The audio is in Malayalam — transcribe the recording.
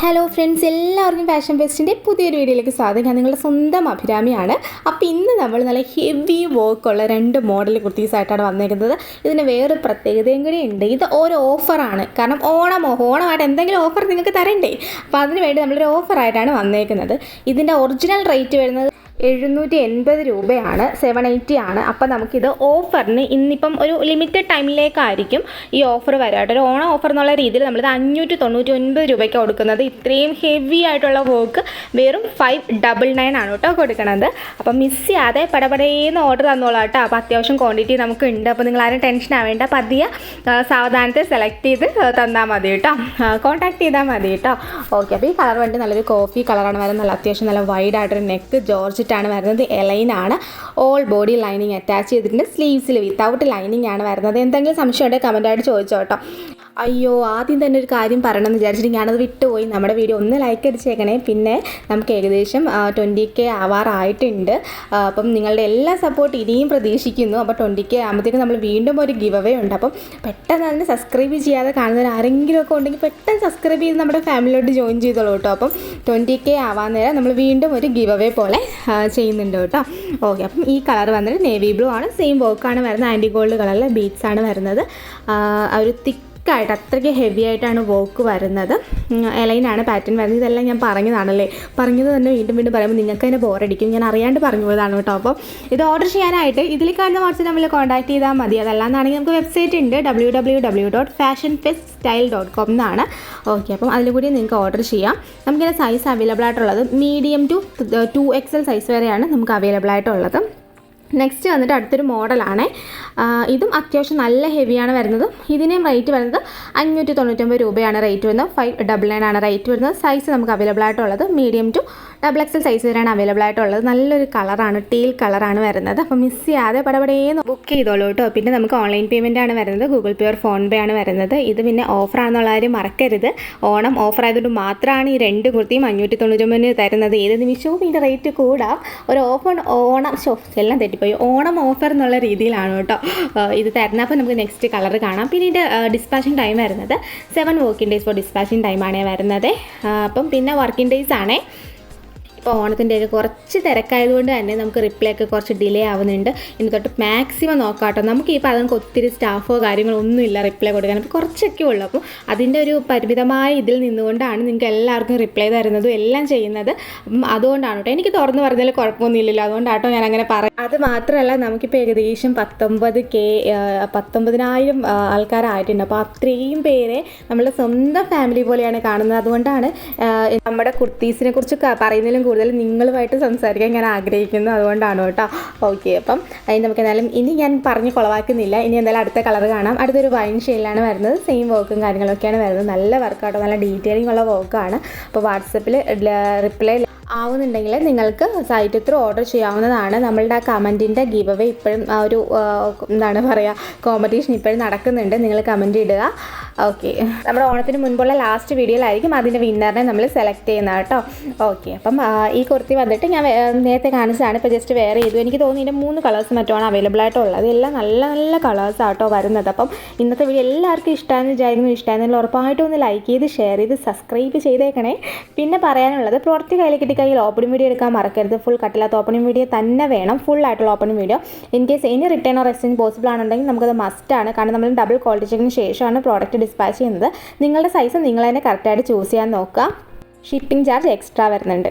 ഹലോ ഫ്രണ്ട്സ്, എല്ലാവർക്കും ഫാഷൻ ഫെസ്റ്റിൻ്റെ പുതിയൊരു വീഡിയോയിലേക്ക് സ്വാഗതം. ഞാൻ നിങ്ങളുടെ സ്വന്തം അഭിരാമിയാണ്. അപ്പോൾ ഇന്ന് നമ്മൾ നല്ല ഹെവി വർക്കുള്ള 2 മോഡൽ കുർത്തീസായിട്ടാണ് വന്നേക്കുന്നത്. ഇതിന് വേറൊരു പ്രത്യേകതയും കൂടി ഉണ്ട്. ഇത് ഒരു ഓഫറാണ്. കാരണം ഓണമായിട്ട് എന്തെങ്കിലും ഓഫർ നിങ്ങൾക്ക് തരണ്ടേ. അപ്പോൾ അതിന് വേണ്ടി നമ്മളൊരു ഓഫറായിട്ടാണ് വന്നേക്കുന്നത്. ഇതിൻ്റെ ഒറിജിനൽ റേറ്റ് വരുന്നത് 780 രൂപയാണ്, 780 ആണ്. അപ്പോൾ നമുക്കിത് ഓഫറിന് ഇന്നിപ്പം ഒരു ലിമിറ്റഡ് ടൈമിലേക്കായിരിക്കും ഈ ഓഫർ വരാട്ടോ. ഒരു ഓണം ഓഫർ എന്നുള്ള രീതിയിൽ നമ്മളിത് 599 രൂപയ്ക്ക് കൊടുക്കുന്നത്. ഇത്രയും ഹെവി ആയിട്ടുള്ള വർക്ക് വെറും 599 ആണ് കേട്ടോ കൊടുക്കണത്. അപ്പം മിസ് ചെയ്യാതെ പടപടേന്ന് ഓർഡർ തന്നോളാം കേട്ടോ. അപ്പോൾ അത്യാവശ്യം ക്വാണ്ടിറ്റി നമുക്ക് ഉണ്ട്. അപ്പോൾ നിങ്ങൾ ആരും ടെൻഷൻ ആവേണ്ട. പതിയെ സാവധാനത്തെ സെലക്ട് ചെയ്ത് തന്നാൽ മതി കേട്ടോ, കോൺടാക്ട് ചെയ്താൽ മതി കേട്ടോ. ഓക്കെ. അപ്പോൾ ഈ കളർ വേണ്ടി നല്ലൊരു കോഫി കളറാണ് വരുന്നത്. നല്ല അത്യാവശ്യം നല്ല വൈഡ് ആയിട്ടൊരു നെക്ക് ജോർജ് ാണ് വരുന്നത്. എലൈനാണ്. ഓൾ ബോഡി ലൈനിങ് അറ്റാച്ച് ചെയ്തിട്ടുണ്ട്. സ്ലീവ്സിൽ വിത്തൗട്ട് ലൈനിങ് ആണ് വരുന്നത്. എന്തെങ്കിലും സംശയം ഉണ്ടെങ്കിൽ കമൻറ്റായിട്ട് ചോദിച്ചോ കേട്ടോ. അയ്യോ, ആദ്യം തന്നെ ഒരു കാര്യം പറയണമെന്ന് വിചാരിച്ചിട്ട് ഞാനത് വിട്ടുപോയി. നമ്മുടെ വീഡിയോ ഒന്ന് ലൈക്ക് അടിച്ചേക്കണേ. പിന്നെ നമുക്ക് ഏകദേശം 20K ആവാറായിട്ടുണ്ട്. അപ്പം നിങ്ങളുടെ എല്ലാ സപ്പോർട്ട് ഇനിയും പ്രതീക്ഷിക്കുന്നു. അപ്പോൾ 20K ആകുമ്പോഴത്തേക്കും നമ്മൾ വീണ്ടും ഒരു ഗിവ് അവേ ഉണ്ട്. അപ്പം പെട്ടെന്ന് അതിന് സബ്സ്ക്രൈബ് ചെയ്യാതെ കാണുന്നവർ ആരെങ്കിലും ഒക്കെ ഉണ്ടെങ്കിൽ പെട്ടെന്ന് സബ്സ്ക്രൈബ് ചെയ്ത് നമ്മുടെ ഫാമിലിയോട്ട് ജോയിൻ ചെയ്തോളൂ കേട്ടോ. അപ്പം 20K ആവാൻ നേരം നമ്മൾ വീണ്ടും ഒരു ഗിവ് അവേ പോലെ ചെയ്യുന്നുണ്ട് കേട്ടോ. ഓക്കെ. അപ്പം ഈ കളർ വന്നിട്ട് നേവി ബ്ലൂ ആണ്. സെയിം വർക്കാണ് വരുന്നത്. ആൻറ്റി ഗോൾഡ് കളറിലെ ബീഡ്സ് ആണ് വരുന്നത്. ഒരു തിക്കായിട്ട് അത്രയ്ക്ക് ഹെവി ആയിട്ടാണ് വർക്ക് വരുന്നത്. എലൈനാണ് പാറ്റേൺ വരുന്നത്. ഇതെല്ലാം ഞാൻ പറഞ്ഞതാണല്ലേ, പറഞ്ഞത് തന്നെ വീണ്ടും പറയുമ്പോൾ നിങ്ങൾക്ക് തന്നെ ബോറടിക്കും. ഞാൻ അറിയാണ്ട് പറഞ്ഞു പോയതാണ് കേട്ടോ. അപ്പോൾ ഇത് ഓർഡർ ചെയ്യാനായിട്ട് ഇതിൽ കാണുന്ന വാട്സ്ആപ്പ് നമ്മൾ കോൺടാക്ട് ചെയ്താൽ മതി. അതല്ലാന്നാണെങ്കിൽ നമുക്ക് വെബ്സൈറ്റ് ഉണ്ട്, www.fashionfeststyle.com എന്നാണ്. ഓക്കെ. അപ്പം അതിൽ കൂടി നിങ്ങൾക്ക് ഓർഡർ ചെയ്യാം. നമുക്കിതിൻ്റെ സൈസ് അവൈലബിൾ ആയിട്ടുള്ളത് മീഡിയം ടു 2XL സൈസ് വരെയാണ് നമുക്ക് അവൈലബിൾ ആയിട്ടുള്ളത്. നെക്സ്റ്റ് വന്നിട്ട് അടുത്തൊരു മോഡലാണ്. ഇതും അത്യാവശ്യം നല്ല ഹെവിയാണ് വരുന്നത്. ഇതിൻ്റെയും റേറ്റ് വരുന്നത് 599 രൂപയാണ് റേറ്റ് വരുന്നത്. 599 ആണ് റേറ്റ് വരുന്നത്. സൈസ് നമുക്ക് അവൈലബിൾ ആയിട്ടുള്ളത് മീഡിയം ടു XXL സൈസ് വരെയാണ് അവൈലബിൾ ആയിട്ടുള്ളത്. നല്ലൊരു കളറാണ്, ടീൽ കളറാണ് വരുന്നത്. അപ്പോൾ മിസ് ചെയ്യാതെ പടപടേന്ന് ബുക്ക് ചെയ്തോളൂ കേട്ടോ. പിന്നെ നമുക്ക് ഓൺലൈൻ പേയ്മെൻ്റ് ആണ് വരുന്നത്. ഗൂഗിൾ പേ ഓർ ഫോൺ പേ ആണ് വരുന്നത്. ഇത് പിന്നെ ഓഫറാണെന്നുള്ള കാര്യം മറക്കരുത്. ഓണം ഓഫർ ആയതുകൊണ്ട് മാത്രമാണ് ഈ 2 കുർത്തിയും 599 തരുന്നത്. ഏത് നിമിഷവും ഇതിൻ്റെ റേറ്റ് കൂടാം. ഒരു ഓണം എല്ലാം തെറ്റിപ്പോയി. ഓണം ഓഫർ എന്നുള്ള രീതിയിലാണ് കേട്ടോ ഇത് തരുന്നത്. അപ്പോൾ നമുക്ക് നെക്സ്റ്റ് കളർ കാണാം. പിന്നെ ഇതിൻ്റെ ഡിസ്പാച്ചിങ് ടൈം വരുന്നത് 7 വർക്കിംഗ് ഡേയ്സ് ഫോർ ഡിസ്പാച്ചിങ് ടൈമാണ് വരുന്നത്. അപ്പം പിന്നെ വർക്കിംഗ് ഡേയ്സ് ആണ്. ഇപ്പോൾ ഓണത്തിൻ്റെയൊക്കെ കുറച്ച് തിരക്കായതുകൊണ്ട് തന്നെ നമുക്ക് റിപ്ലൈ ഒക്കെ കുറച്ച് ഡിലേ ആവുന്നുണ്ട്. ഇനി തൊട്ട് മാക്സിമം നോക്കാം കേട്ടോ. നമുക്ക് ഇപ്പോൾ നമുക്ക് ഒത്തിരി സ്റ്റാഫോ കാര്യങ്ങളോ ഒന്നുമില്ല റിപ്ലൈ കൊടുക്കാൻ. അപ്പോൾ കുറച്ചൊക്കെ ഉള്ളൂ. അപ്പോൾ അതിൻ്റെ ഒരു പരിമിതമായ ഇതിൽ നിന്നുകൊണ്ടാണ് നിങ്ങൾക്ക് എല്ലാവർക്കും റിപ്ലൈ തരുന്നതും എല്ലാം ചെയ്യുന്നത്. അപ്പം അതുകൊണ്ടാണ് കേട്ടോ. എനിക്ക് തുറന്ന് പറഞ്ഞാൽ കുഴപ്പമൊന്നുമില്ലല്ലോ, അതുകൊണ്ടാട്ടോ ഞാൻ അങ്ങനെ പറയാം. അത് മാത്രമല്ല, നമുക്കിപ്പോൾ ഏകദേശം 19,000 ആൾക്കാരായിട്ടുണ്ട്. അപ്പോൾ അത്രയും പേരെ നമ്മളെ സ്വന്തം ഫാമിലി പോലെയാണ് കാണുന്നത്. അതുകൊണ്ടാണ് നമ്മുടെ കുർത്തീസിനെ കുറിച്ച് പറയുന്നതിലും കൂടുതൽ നിങ്ങളുമായിട്ട് സംസാരിക്കാൻ ഞാൻ ആഗ്രഹിക്കുന്നു. അതുകൊണ്ടാണ് കേട്ടോ. ഓക്കെ. അപ്പം അതിന് നമുക്ക് എന്തായാലും ഇനി ഞാൻ പറഞ്ഞ് കുളവാക്കുന്നില്ല. ഇനി എന്തായാലും അടുത്ത കളർ കാണാം. അടുത്തൊരു വൈൻ ഷെയ്ഡിലാണ് വരുന്നത്. സെയിം വർക്കും കാര്യങ്ങളൊക്കെയാണ് വരുന്നത്. നല്ല വർക്കാട്ടോ, നല്ല ഡീറ്റെയിലിംഗ് ഉള്ള വർക്കാണ്. അപ്പോൾ വാട്സപ്പിൽ റിപ്ലൈ ആവുന്നുണ്ടെങ്കിൽ നിങ്ങൾക്ക് സൈറ്റ് ത്രൂ ഓർഡർ ചെയ്യാവുന്നതാണ്. നമ്മളുടെ ആ കമൻറ്റിൻ്റെ ഗിവ് അവേ ഇപ്പോഴും ഒരു എന്താണ് പറയുക, കോമ്പറ്റീഷൻ ഇപ്പോഴും നടക്കുന്നുണ്ട്. നിങ്ങൾ കമൻറ്റ് ഇടുക. ഓക്കെ. നമ്മുടെ ഓണത്തിന് മുൻപുള്ള ലാസ്റ്റ് വീഡിയോയിലായിരിക്കും അതിൻ്റെ വിന്നറിനെ നമ്മൾ സെലക്ട് ചെയ്യുന്നത് കേട്ടോ. ഓക്കെ. അപ്പം ഈ കുർത്തി വന്നിട്ട് ഞാൻ നേരത്തെ കാണിച്ചതാണ്. ഇപ്പോൾ ജസ്റ്റ് വേറെ ചെയ്തു. എനിക്ക് തോന്നി ഇതിൻ്റെ 3 കളേഴ്സ് മറ്റുമാണ് അവൈലബിൾ ആയിട്ടുള്ളത്. എല്ലാം നല്ല നല്ല കളേഴ്സ് ആട്ടോ വരുന്നത്. അപ്പം ഇന്നത്തെ വീഡിയോ എല്ലാവർക്കും ഇഷ്ടമാണെന്ന് വിചാരിക്കുന്നു. ഇഷ്ടമായെന്നുള്ള ഉറപ്പായിട്ടും ഒന്ന് ലൈക്ക് ചെയ്ത് ഷെയർ ചെയ്ത് സബ്സ്ക്രൈബ് ചെയ്തേക്കണേ. പിന്നെ പറയാനുള്ളത്, പ്രോഡക്റ്റ് കയ്യിൽ ഓപ്പണിംഗ് വീഡിയോ എടുക്കാൻ മറക്കരുത്. ഫുൾ കട്ടില്ലാത്ത ഓപ്പണിംഗ് വീഡിയോ തന്നെ വേണം, ഫുൾ ആയിട്ടുള്ള ഓപ്പണിംഗ് വീഡിയോ. ഇൻ കേസ് ഇനി റിട്ടേൺ ഓർ എക്സ്ചേഞ്ച് പോസിബിൾ ആണെന്നുണ്ടെങ്കിൽ നമുക്കത് മസ്റ്റാണ്. കാരണം നമ്മൾ ഡബിൾ ക്വാളിറ്റി ചെക്കിന് ശേഷമാണ് പ്രോഡക്റ്റ് ഡിസ്പാച്ച് ചെയ്യുന്നത്. നിങ്ങളുടെ സൈസ് നിങ്ങൾ തന്നെ കറക്റ്റായിട്ട് ചൂസ് ചെയ്യാൻ നോക്കുക. ഷിപ്പിംഗ് ചാർജ് എക്സ്ട്രാ വരുന്നുണ്ട്.